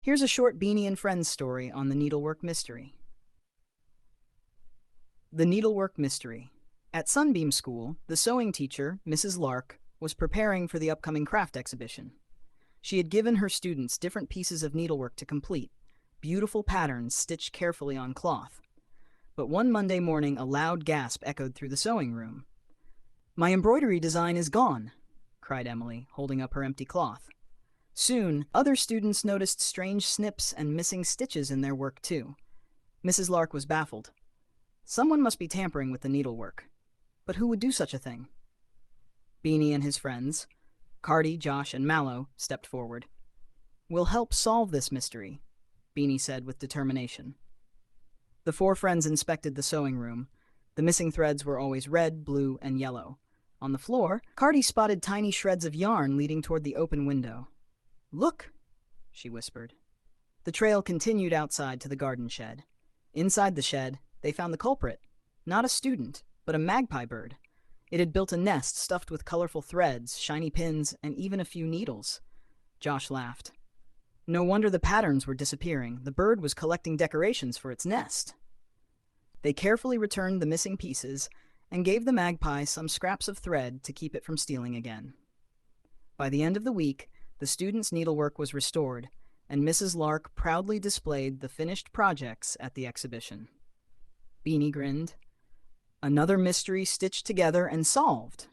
Here's a short Beanie and Friends story on the needlework mystery. The Needlework Mystery. At Sunbeam School, the sewing teacher, Mrs. Lark, was preparing for the upcoming craft exhibition. She had given her students different pieces of needlework to complete, beautiful patterns stitched carefully on cloth. But one Monday morning, a loud gasp echoed through the sewing room. "My embroidery design is gone," cried Emily, holding up her empty cloth. Soon, other students noticed strange snips and missing stitches in their work too. Mrs. Lark was baffled. Someone must be tampering with the needlework. But who would do such a thing? Beanie and his friends, Cardi, Josh, and Mallow, stepped forward. "We'll help solve this mystery," Beanie said with determination. The four friends inspected the sewing room. The missing threads were always red, blue, and yellow. On the floor, Cardi spotted tiny shreds of yarn leading toward the open window. "Look," she whispered. The trail continued outside to the garden shed. Inside the shed, they found the culprit. Not a student, but a magpie bird. It had built a nest stuffed with colorful threads, shiny pins, and even a few needles. Josh laughed. No wonder the patterns were disappearing. The bird was collecting decorations for its nest. They carefully returned the missing pieces and gave the magpie some scraps of thread to keep it from stealing again. By the end of the week, the students' needlework was restored, and Mrs. Lark proudly displayed the finished projects at the exhibition. Beanie grinned. Another mystery stitched together and solved.